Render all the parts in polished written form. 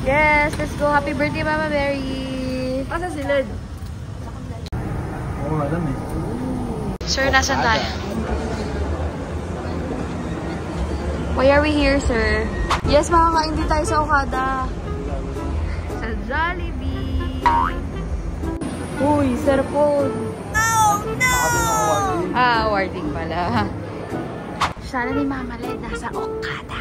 Yes, let's go. Happy birthday, Mama Mary. Pasa sila. Oo, alam eh. Sir, nasan tayo? Why are we here, sir? Yes, makakain din tayo sa Okada. Sa Jollibee. Uy, sir po. Oh, no! Ah, awarding pala. Sana ni Mama Led nasa Okada.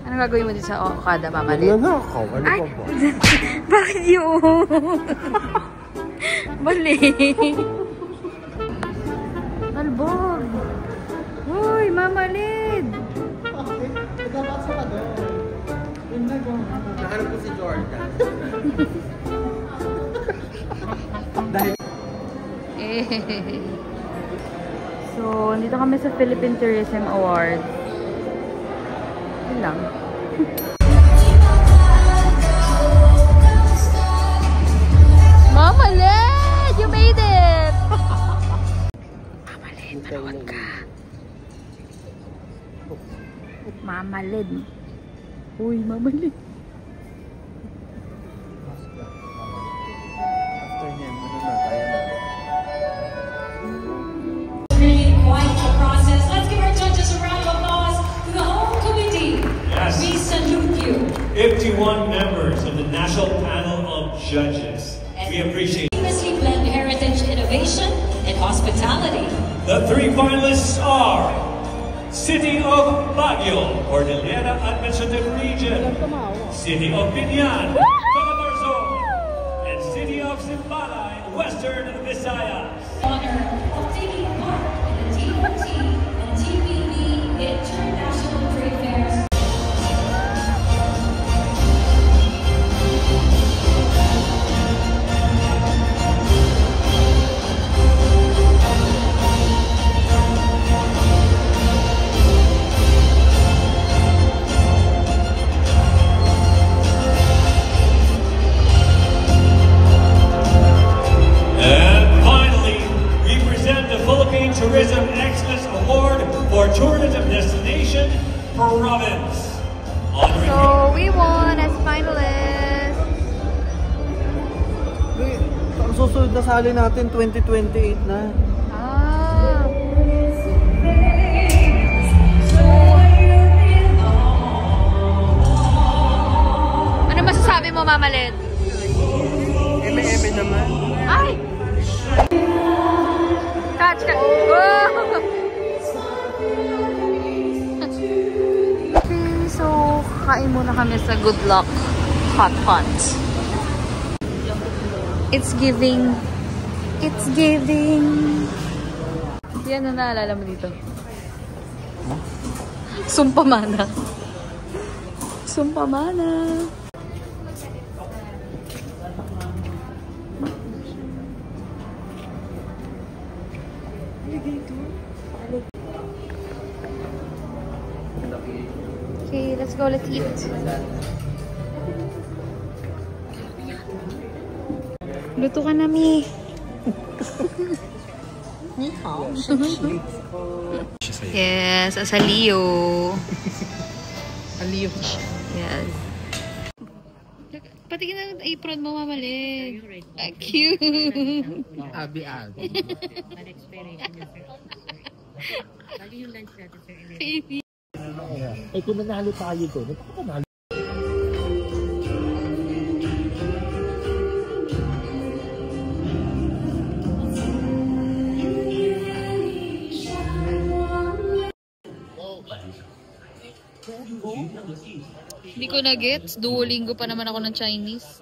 Anong gagawin mo dito sa Okada, Mama Led? Wala na ako. Ano pa ba? Bakit yun? Bali. Albog. Uy, Mama Led. Nagkakasa ka doon. Nahanap ko si Jordan. Dahil... So, dito kami sa Philippine Tourism Awards. Yun lang. Mama Led! You made it! Mama Led, manood ka. Mama Led. Uy, Mama Led. After niyan, ano na tayo na. Really quite a process. Let's give our judges a round of applause to the whole committee. Yes. We salute you. 51 members of the National Panel of Judges. We appreciate Seamlessly blend heritage, innovation, and hospitality. the 3 finalists are City of Baguio, Cordillera Administrative Region, City of Binyan, Calabarzon, and City of Zimbalay, Western Visayas. Honor of taking part in the TOT and TPB International Trade Fairs. And finally, we present the Philippine Tourism Excellence Award for Tourism Destination Province. Honoring So, we won as finalists. Wait, ang susunod na sali natin, 2028 na. Ah. Ano masasabi mo, Mama Led? Eme-eme naman. Ay! Catch ka! Oh! Okay, so kain muna kami sa Good Luck Hot Pot. It's giving. It's giving. Yan na naalala mo dito. Sumpamana. Sumpamana. Okay, let's go. Let's eat. Luto ka na, Mi. Ni hao. Yes, asalio. Aliyo. Yes. Patingin na ang apron mo, Mama Led. Ah, cute. Abi-abi. Baby. Eh kung nanalo tayo doon, panalo. Hindi ko na gets. Duolingo pa naman ako ng Chinese.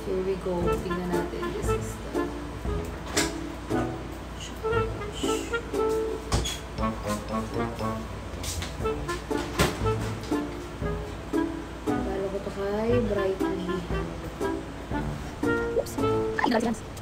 Here we go. Tingnan natin. This is the... Bala ko to kay Brightly. Oops. Ilan sila?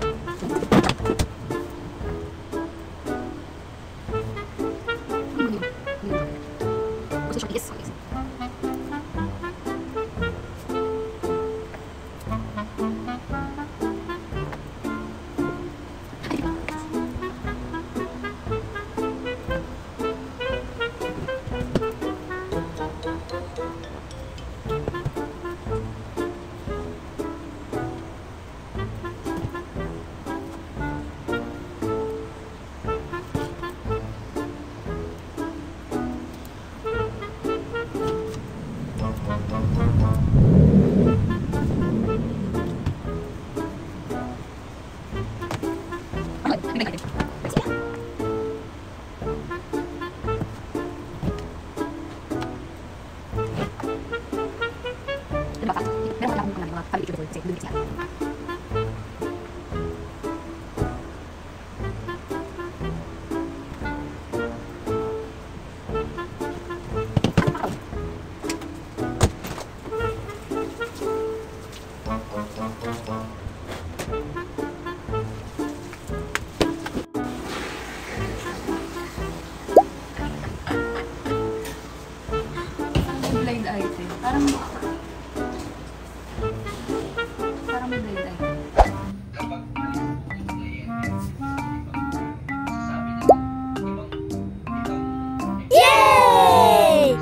Blind item. Parang may blind item. Yay!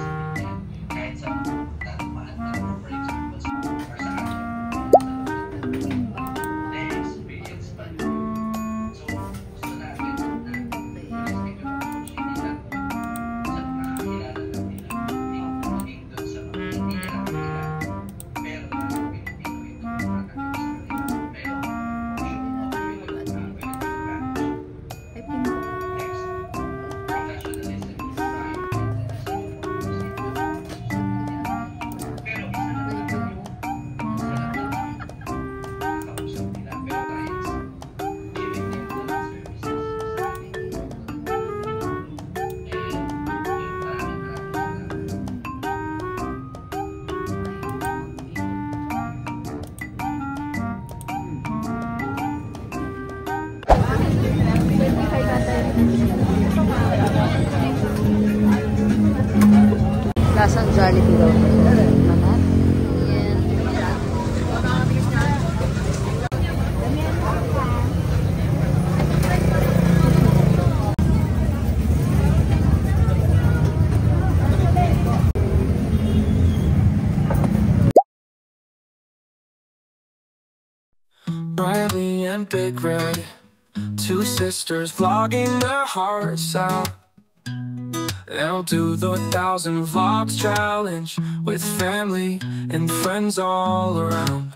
Lasang Jollibee daw. Manat. Yan. Riley and Big Red, two sisters vlogging their hearts out. They'll do the 1,000 vlogs challenge with family and friends all around.